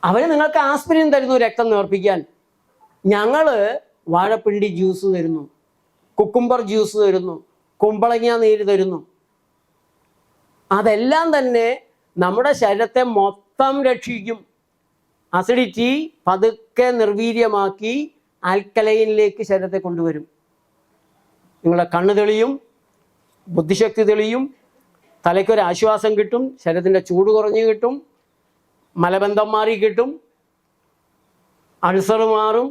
അവർ നിങ്ങൾക്ക് ആസ്പിരിൻ തരുന്നു രക്തം നേർപ്പിക്കാൻ. ഞങ്ങൾ വാഴപ്പിണ്ടി ജ്യൂസ് തരുന്നു, കുക്കുംബർ ജ്യൂസ് തരുന്നു, കുമ്പളങ്ങ നീര് തരുന്നു. അതെല്ലാം തന്നെ നമ്മുടെ ശരീരത്തെ മൊത്തം രക്ഷിക്കും. അസിഡിറ്റി പതുക്കെ നിർവീര്യമാക്കി ആൽക്കലൈനിലേക്ക് ശരീരത്തെ കൊണ്ടുവരും. നിങ്ങളുടെ കണ്ണ് തെളിയും, ബുദ്ധിശക്തി തെളിയും, തലയ്ക്കൊരു ആശ്വാസം കിട്ടും, ശരീരത്തിൻ്റെ ചൂട് കുറഞ്ഞു കിട്ടും, മലബന്ധം മാറി കിട്ടും, അൾസർ മാറും,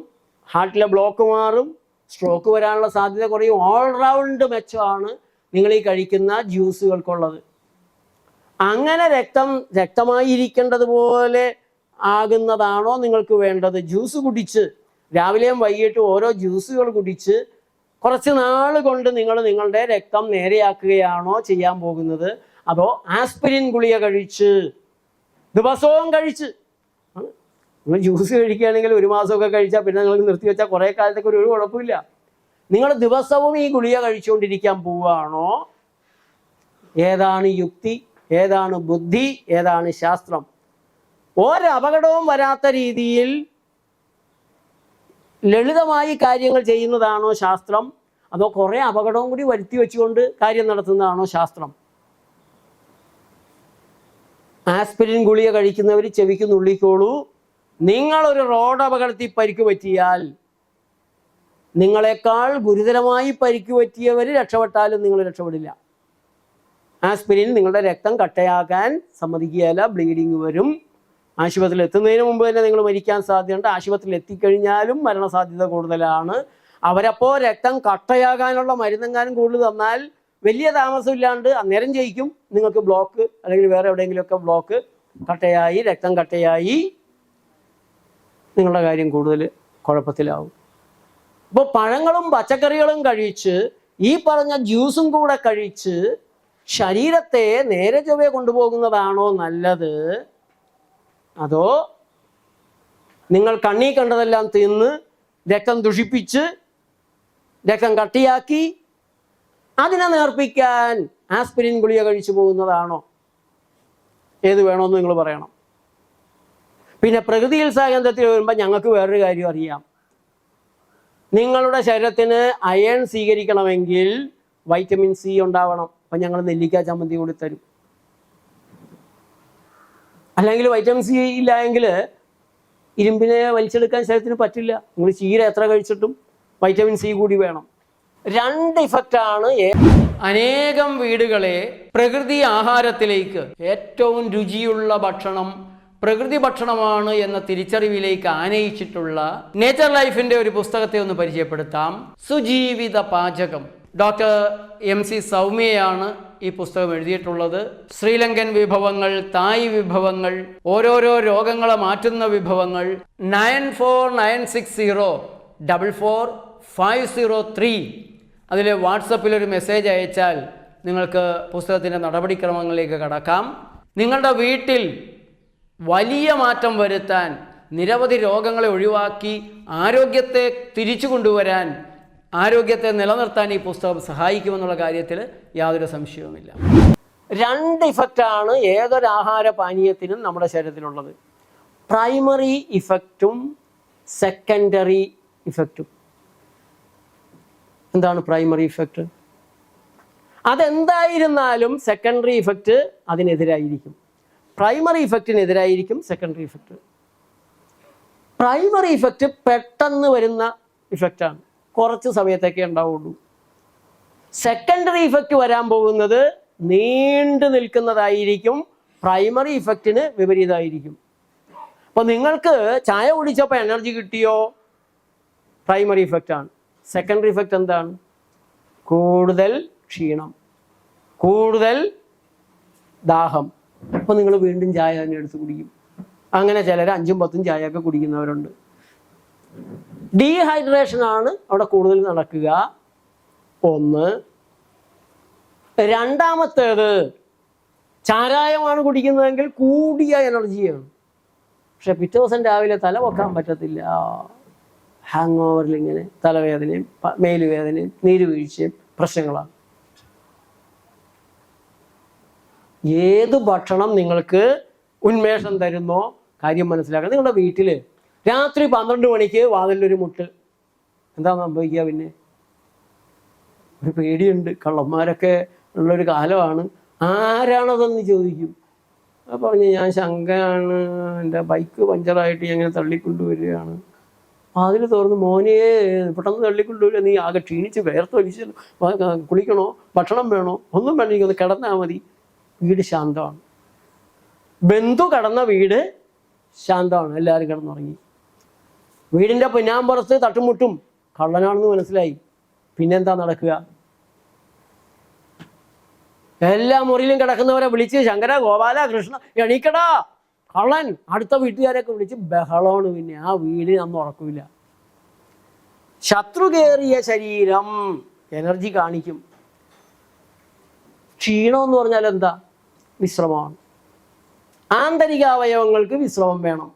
ഹാർട്ടിലെ ബ്ലോക്ക് മാറും, സ്ട്രോക്ക് വരാനുള്ള സാധ്യത കുറയും. ഓൾറൗണ്ട് മെച്ചമാണ് നിങ്ങൾ ഈ കഴിക്കുന്ന ജ്യൂസുകൾക്കുള്ളത്. അങ്ങനെ രക്തമായിരിക്കേണ്ടതുപോലെ ആകുന്നതാണോ നിങ്ങൾക്ക് വേണ്ടത്? ജ്യൂസ് കുടിച്ച് രാവിലെയും വൈകിട്ടും ഓരോ ജ്യൂസുകൾ കുടിച്ച് കുറച്ച് നാൾ കൊണ്ട് നിങ്ങൾ നിങ്ങളുടെ രക്തം നേരെയാക്കുകയാണോ ചെയ്യാൻ പോകുന്നത്? അതോ ആസ്പിരിൻ ഗുളിക കഴിച്ച് ദിവസവും കഴിച്ച്? നിങ്ങൾ ജ്യൂസ് കഴിക്കുകയാണെങ്കിൽ 1 മാസമൊക്കെ കഴിച്ചാൽ പിന്നെ നിങ്ങൾക്ക് നിർത്തിവെച്ചാൽ കുറേ കാലത്തേക്ക് ഒരു കുഴപ്പമില്ല. നിങ്ങൾ ദിവസവും ഈ ഗുളിക കഴിച്ചുകൊണ്ടിരിക്കാൻ പോവുകയാണോ? ഏതാണ് യുക്തി, ഏതാണ് ബുദ്ധി, ഏതാണ് ശാസ്ത്രം? ഒരപകടവും വരാത്ത രീതിയിൽ ലളിതമായി കാര്യങ്ങൾ ചെയ്യുന്നതാണോ ശാസ്ത്രം? അതോ കുറേ അപകടവും കൂടി വരുത്തി വെച്ചുകൊണ്ട് കാര്യം നടത്തുന്നതാണോ ശാസ്ത്രം? ആസ്പിരിൻ ഗുളിക കഴിക്കുന്നവർ ചെവിക്ക് നുള്ളിക്കോളൂ. നിങ്ങളൊരു റോഡ് അപകടത്തിൽ പരിക്ക് പറ്റിയാൽ, നിങ്ങളെക്കാൾ ഗുരുതരമായി പരിക്ക് പറ്റിയവർ രക്ഷപ്പെട്ടാലും നിങ്ങൾ രക്ഷപ്പെടില്ല. ആസ്പിരിൻ നിങ്ങളുടെ രക്തം കട്ടയാക്കാൻ സമ്മതിക്കുകയില്ല, ബ്ലീഡിങ് വരും. ആശുപത്രിയിൽ എത്തുന്നതിന് മുമ്പ് തന്നെ നിങ്ങൾ മരിക്കാൻ സാധ്യതയുണ്ട്. ആശുപത്രിയിൽ എത്തിക്കഴിഞ്ഞാലും മരണസാധ്യത കൂടുതലാണ്. അവരപ്പോൾ രക്തം കട്ടയാകാനുള്ള മരുന്നെങ്ങാനും കൂടുതൽ തന്നാൽ വലിയ താമസമില്ലാണ്ട് അന്നേരം ജയിക്കും. നിങ്ങൾക്ക് ബ്ലോക്ക് അല്ലെങ്കിൽ വേറെ എവിടെയെങ്കിലുമൊക്കെ ബ്ലോക്ക് കട്ടയായി, രക്തം കട്ടയായി നിങ്ങളുടെ കാര്യം കൂടുതൽ കുഴപ്പത്തിലാവും. അപ്പോൾ പഴങ്ങളും പച്ചക്കറികളും കഴിച്ച് ഈ പറഞ്ഞ ജ്യൂസും കൂടെ കഴിച്ച് ശരീരത്തെ നേരെ ചൊവ്വേ കൊണ്ടുപോകുന്നതാണോ നല്ലത്? അതോ നിങ്ങൾ കണ്ണീ കണ്ടതെല്ലാം തിന്ന് രക്തം ദുഷിപ്പിച്ച് രക്തം കട്ടിയാക്കി അതിനെ നേർപ്പിക്കാൻ ആസ്പിരിൻ ഗുളിക കഴിച്ചു പോകുന്നതാണോ? ഏത് വേണമെന്ന് നിങ്ങൾ പറയണം. പിന്നെ പ്രകൃതി ഉത്സാഹകേന്ദ്രത്തിൽ വരുമ്പോൾ ഞങ്ങൾക്ക് വേറൊരു കാര്യം അറിയാം. നിങ്ങളുടെ ശരീരത്തിന് അയൺ സ്വീകരിക്കണമെങ്കിൽ വൈറ്റമിൻ സി ഉണ്ടാവണം. അപ്പം ഞങ്ങൾ നെല്ലിക്ക ചമ്മന്തി കൂടി തരും. അല്ലെങ്കിൽ വൈറ്റമിൻ സി ഇല്ല എങ്കിൽ ഇരുമ്പിനെ വലിച്ചെടുക്കാൻ ശരീരത്തിന് പറ്റില്ല. നിങ്ങൾ ചീര എത്ര കഴിച്ചിട്ടും വൈറ്റമിൻ സി കൂടി വേണം. 2 ഇഫക്റ്റാണ്. അനേകം വീടുകളെ പ്രകൃതി ആഹാരത്തിലേക്ക്, ഏറ്റവും രുചിയുള്ള ഭക്ഷണം പ്രകൃതി ഭക്ഷണമാണ് എന്ന തിരിച്ചറിവിലേക്ക് ആനയിച്ചിട്ടുള്ള നേച്ചർ ലൈഫിന്റെ ഒരു പുസ്തകത്തെ ഒന്ന് പരിചയപ്പെടുത്താം. സുജീവിത പാചകം. ഡോക്ടർ MC സൗമ്യയാണ് ഈ പുസ്തകം എഴുതിയിട്ടുള്ളത്. ശ്രീലങ്കൻ വിഭവങ്ങൾ, തായ് വിഭവങ്ങൾ, ഓരോരോ രോഗങ്ങളെ മാറ്റുന്ന വിഭവങ്ങൾ. 9496044503 അതിൽ വാട്സപ്പിലൊരു മെസ്സേജ് അയച്ചാൽ നിങ്ങൾക്ക് പുസ്തകത്തിൻ്റെ നടപടിക്രമങ്ങളിലേക്ക് കടക്കാം. നിങ്ങളുടെ വീട്ടിൽ വലിയ മാറ്റം വരുത്താൻ, നിരവധി രോഗങ്ങളെ ഒഴിവാക്കി ആരോഗ്യത്തെ തിരിച്ചു കൊണ്ടുവരാൻ, ആരോഗ്യത്തെ നിലനിർത്താൻ ഈ പുസ്തകം സഹായിക്കുമെന്നുള്ള കാര്യത്തിൽ യാതൊരു സംശയവുമില്ല. 2 ഇഫക്റ്റാണ് ഏതൊരു ആഹാര പാനീയത്തിനും നമ്മുടെ ശരീരത്തിലുള്ളത്. പ്രൈമറി ഇഫക്റ്റും സെക്കൻഡറി ഇഫക്റ്റും. എന്താണ് പ്രൈമറി ഇഫക്റ്റ്? അതെന്തായിരുന്നാലും സെക്കൻഡറി ഇഫക്റ്റ് അതിനെതിരായിരിക്കും. പ്രൈമറി ഇഫക്റ്റിനെതിരായിരിക്കും സെക്കൻഡറി ഇഫക്റ്റ്. പ്രൈമറി ഇഫക്റ്റ് പെട്ടെന്ന് വരുന്ന ഇഫക്റ്റാണ്, കുറച്ച് സമയത്തേക്കേ ഉണ്ടാവുള്ളൂ. സെക്കൻഡറി ഇഫക്റ്റ് വരാൻ പോകുന്നത് നീണ്ടു നിൽക്കുന്നതായിരിക്കും. പ്രൈമറി ഇഫക്റ്റിന് വിപരീതമായിരിക്കും. അപ്പോൾ നിങ്ങൾക്ക് ചായ കുടിച്ചപ്പോൾ എനർജി കിട്ടിയോ? പ്രൈമറി ഇഫക്റ്റാണ്. സെക്കൻഡറി ഇഫക്റ്റ് എന്താണ്? കൂടുതൽ ക്ഷീണം, കൂടുതൽ ദാഹം. അപ്പോൾ നിങ്ങൾ വീണ്ടും ചായ തന്നെ എടുത്ത് കുടിക്കും. അങ്ങനെ ചിലർ 5ഉം 10ഉം ചായയൊക്കെ കുടിക്കുന്നവരുണ്ട്. ഡീഹൈഡ്രേഷനാണ് അവിടെ കൂടുതൽ നടക്കുക. 1. രണ്ടാമത്തേത്, ചാരായമാണ് കുടിക്കുന്നതെങ്കിൽ കൂടിയ എനർജിയാണ്. പക്ഷെ പിറ്റേ ദിവസം രാവിലെ തല പൊക്കാൻ പറ്റത്തില്ല. ഹാങ് ഓവറിൽ ഇങ്ങനെ തലവേദനയും മേലുവേദനയും നീരുവീഴ്ചയും പ്രശ്നങ്ങളാണ്. ഏത് ഭക്ഷണം നിങ്ങൾക്ക് ഉന്മേഷം തരുന്നോ, കാര്യം മനസ്സിലാക്കണം. നിങ്ങളുടെ വീട്ടിൽ രാത്രി 12 മണിക്ക് വാതിലൊരു മുട്ട്, എന്താ സംഭവിക്കുക? പിന്നെ ഒരു പേടിയുണ്ട്, കള്ളന്മാരൊക്കെ ഉള്ളൊരു കാലമാണ്. ആരാണതെന്ന് ചോദിക്കും. പറഞ്ഞു, ഞാൻ ശങ്കയാണ്, എൻ്റെ ബൈക്ക് പഞ്ചറായിട്ട് ഞാൻ ഇങ്ങനെ തള്ളിക്കൊണ്ടുവരികയാണ്. അതിൽ തുറന്ന്, മോനെ പെട്ടെന്ന് തള്ളിക്കൊണ്ടുവരിക, നീ ആകെ ക്ഷീണിച്ച് വേർത്തൊലിച്ച് കുളിക്കണോ, ഭക്ഷണം വേണോ, ഒന്നും വേണ്ട, എനിക്കൊന്ന് കിടന്നാൽ മതി. വീട് ശാന്തമാണ്. ബന്ധു കടന്ന വീട് ശാന്തമാണ്, എല്ലാവരും കിടന്നുറങ്ങി. വീടിൻ്റെ പിന്നാമ്പുറത്ത് തട്ടുമുട്ടും, കള്ളനാണെന്ന് മനസ്സിലായി. പിന്നെന്താ നടക്കുക? എല്ലാ മുറിയിലും കിടക്കുന്നവരെ വിളിച്ച്, ശങ്കര, ഗോപാല, കൃഷ്ണ, എണീക്കടാ, കള്ളൻ. അടുത്ത വീട്ടുകാരൊക്കെ വിളിച്ച് ബഹളമാണ്. പിന്നെ ആ വീട് അന്ന് ഉറക്കില്ല. ശത്രു കയറിയ ശരീരം എനർജി കാണിക്കും. ക്ഷീണം എന്ന് പറഞ്ഞാൽ എന്താ? വിശ്രമമാണ്. ആന്തരിക അവയവങ്ങൾക്ക് വിശ്രമം വേണം.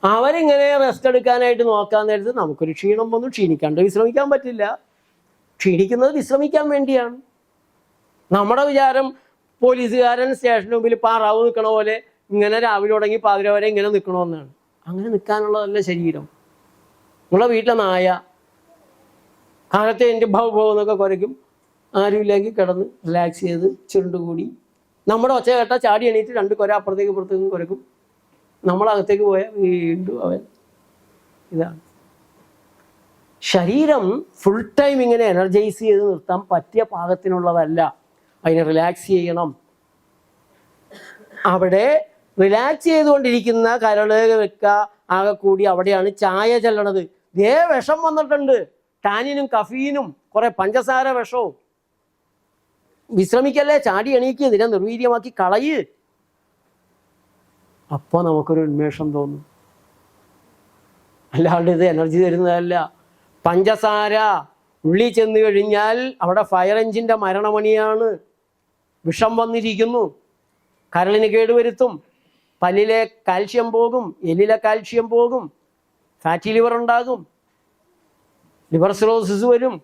അവരിങ്ങനെ റെസ്റ്റ് എടുക്കാനായിട്ട് നോക്കാൻ നേരത്ത് നമുക്കൊരു ക്ഷീണം വന്നു. ക്ഷീണിക്കാണ്ട് വിശ്രമിക്കാൻ പറ്റില്ല. ക്ഷീണിക്കുന്നത് വിശ്രമിക്കാൻ വേണ്ടിയാണ്. നമ്മുടെ വിചാരം പോലീസുകാരൻ സ്റ്റേഷന് മുമ്പിൽ പാറാവ് നിൽക്കണ പോലെ ഇങ്ങനെ രാവിലെ തുടങ്ങി പാതിര വരെ ഇങ്ങനെ നിൽക്കണമെന്നാണ്. അങ്ങനെ നിൽക്കാനുള്ളതല്ല ശരീരം. നമ്മളെ വീട്ടിലെ നായ കാലത്തെ എൻ്റെ എന്നൊക്കെ കുരയ്ക്കും. ആരുമില്ലെങ്കിൽ കിടന്ന് റിലാക്സ് ചെയ്ത് ചുരുണ്ടുകൂടി നമ്മുടെ ഒച്ച കേട്ടാൽ ചാടി എണീറ്റ് 2 കുര അപ്പുറത്തേക്ക് ഇപ്പുറത്തേക്കും കുരക്കും. നമ്മളകത്തേക്ക് പോയാൽ വീണ്ടും അവൻ. ഇതാണ് ശരീരം. ഫുൾ ടൈം ഇങ്ങനെ എനർജൈസ് ചെയ്ത് നിർത്താൻ പറ്റിയ പാകത്തിനുള്ളതല്ല. അതിനെ റിലാക്സ് ചെയ്യണം. അവിടെ റിലാക്സ് ചെയ്തുകൊണ്ടിരിക്കുന്ന കരള്, വെക്ക, ആകെ കൂടി അവിടെയാണ് ചായ ചെല്ലണത്. ദേ വിഷം വന്നിട്ടുണ്ട്, ടാനിനും കഫീനും കുറെ പഞ്ചസാര വിഷവും. വിശ്രമിക്കല്ലേ, ചാടി എണീക്ക്, ഇതിനെ നിർവീര്യമാക്കി കളയ്. അപ്പോൾ നമുക്കൊരു ഉന്മേഷം തോന്നും. അല്ലാണ്ട് ഇത് എനർജി തരുന്നതല്ല. പഞ്ചസാര ഉള്ളിൽ ചെന്ന് കഴിഞ്ഞാൽ അവിടെ ഫയർ എഞ്ചിൻ്റെ മരണമണിയാണ്. വിഷം വന്നിരിക്കുന്നു, കരളിന് കേടുവരുത്തും. പല്ലിലെ കാൽഷ്യം പോകും, എല്ലിലെ കാൽഷ്യം പോകും, ഫാറ്റി ലിവർ ഉണ്ടാകും, ലിവർ സിറോസിസ് വരും.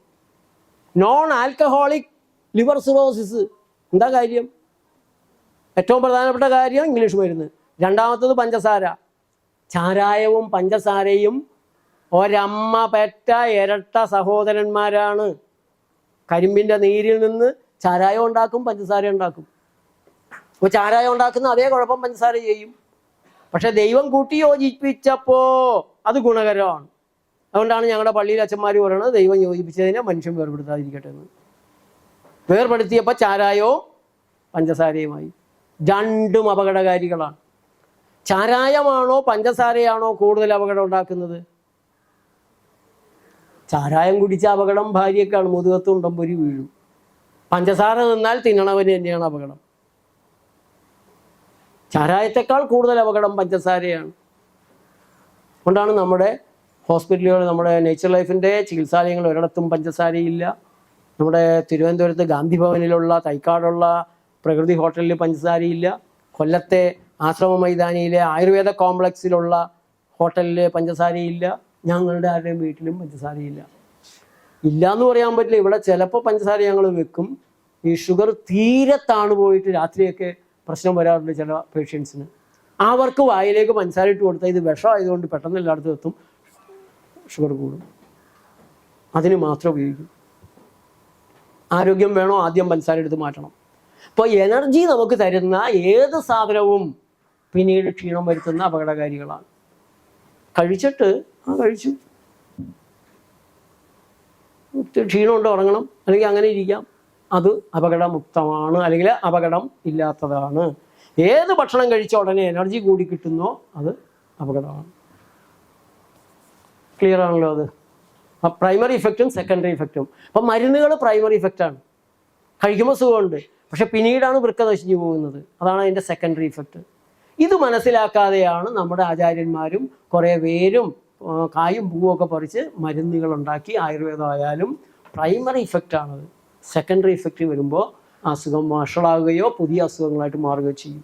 Non alcoholic liver cirrhosis. എന്താ കാര്യം? ഏറ്റവും പ്രധാനപ്പെട്ട കാര്യം ഇംഗ്ലീഷ് മരുന്ന്. രണ്ടാമത്തത് പഞ്ചസാര. ചാരായവും പഞ്ചസാരയും ഒരമ്മ പെറ്റ ഇരട്ട സഹോദരന്മാരാണ്. കരിമ്പിൻ്റെ നീരിൽ നിന്ന് ചാരായം ഉണ്ടാക്കും, പഞ്ചസാര ഉണ്ടാക്കും. അപ്പോൾ ചാരായം ഉണ്ടാക്കുന്ന അതേ കുഴപ്പം പഞ്ചസാര ചെയ്യും. പക്ഷെ ദൈവം കൂട്ടി യോജിപ്പിച്ചപ്പോൾ അത് ഗുണകരമാണ്. അതുകൊണ്ടാണ് ഞങ്ങളുടെ പള്ളിയിൽ അച്ഛന്മാർ പറയുന്നത്, ദൈവം യോജിപ്പിച്ചതിനെ മനുഷ്യൻ വേർപെടുത്താതിരിക്കട്ടെ എന്ന്. വേർപെടുത്തിയപ്പോൾ ചാരായവും പഞ്ചസാരയുമായി. രണ്ടും അപകടകാരികളാണ്. ചാരായമാണോ പഞ്ചസാരയാണോ കൂടുതൽ അപകടം ഉണ്ടാക്കുന്നത്? ചാരായം കുടിച്ച അപകടം ഭാര്യക്കാണ്, മുതുകത്ത് ഉണ്ടമ്പൊരി വീഴും. പഞ്ചസാര തിന്നാൽ തിന്നണവന് തന്നെയാണ് അപകടം. ചാരായത്തെക്കാൾ കൂടുതൽ അപകടം പഞ്ചസാരയാണ്. അതുകൊണ്ടാണ് നമ്മുടെ ഹോസ്പിറ്റലുകൾ, നമ്മുടെ നേച്ചർ ലൈഫിൻ്റെ ചികിത്സാലയങ്ങൾ ഒരിടത്തും പഞ്ചസാരയില്ല. നമ്മുടെ തിരുവനന്തപുരത്ത് ഗാന്ധി ഭവനിലുള്ള, തൈക്കാടുള്ള പ്രകൃതി ഹോട്ടലിൽ പഞ്ചസാരയില്ല. കൊല്ലത്തെ ആശ്രമ മൈതാനിയിലെ ആയുർവേദ കോംപ്ലക്സിലുള്ള ഹോട്ടലിൽ പഞ്ചസാരയില്ല. ഞങ്ങളുടെ ആരുടെയും വീട്ടിലും പഞ്ചസാരയില്ല. ഇല്ല എന്ന് പറയാൻ പറ്റില്ല. ഇവിടെ ചിലപ്പോൾ പഞ്ചസാര ഞങ്ങൾ വെക്കും. ഈ ഷുഗർ തീരെ താണു പോയിട്ട് രാത്രിയൊക്കെ പ്രശ്നം വരാറുണ്ട് ചില പേഷ്യൻസിന്. അവർക്ക് വായിലേക്ക് പഞ്ചസാര ഇട്ട് കൊടുത്താൽ ഇത് വിഷമായതുകൊണ്ട് പെട്ടെന്ന് എല്ലായിടത്തും എത്തും, ഷുഗർ കൂടും. അതിന് മാത്രം ഉപയോഗിക്കും. ആരോഗ്യം വേണോ, ആദ്യം പഞ്ചസാര എടുത്ത് മാറ്റണം. അപ്പോൾ എനർജി നമുക്ക് തരുന്ന ഏത് സാധനവും പിന്നീട് ക്ഷീണം വരുത്തുന്ന അപകടകാരികളാണ്. കഴിച്ചിട്ട് കഴിച്ചു, ക്ഷീണമുണ്ട്, ഉറങ്ങണം, അല്ലെങ്കിൽ അങ്ങനെ ഇരിക്കാം, അത് അപകടമുക്തമാണ്, അല്ലെങ്കിൽ അപകടം ഇല്ലാത്തതാണ്. ഏത് ഭക്ഷണം കഴിച്ച ഉടനെ എനർജി കൂടി കിട്ടുന്നോ അത് അപകടമാണ്. ക്ലിയർ ആണല്ലോ അത്? പ്രൈമറി ഇഫക്റ്റും സെക്കൻഡറി ഇഫക്റ്റും. അപ്പം മരുന്നുകൾ പ്രൈമറി ഇഫക്റ്റാണ്, കഴിക്കുമ്പോൾ സുഖമുണ്ട്, പക്ഷെ പിന്നീടാണ് വൃക്ക നശിച്ചു പോകുന്നത്. അതാണ് അതിൻ്റെ സെക്കൻഡറി ഇഫക്റ്റ്. ഇത് മനസ്സിലാക്കാതെയാണ് നമ്മുടെ ആചാര്യന്മാരും കുറേ പേരും കായും പൂവൊക്കെ പറിച്ച് മരുന്നുകളുണ്ടാക്കി. ആയുർവേദമായാലും പ്രൈമറി ഇഫക്റ്റാണത്. സെക്കൻഡറി ഇഫക്റ്റ് വരുമ്പോൾ അസുഖം വഷളാവുകയോ പുതിയ അസുഖങ്ങളായിട്ട് മാറുകയോ ചെയ്യും.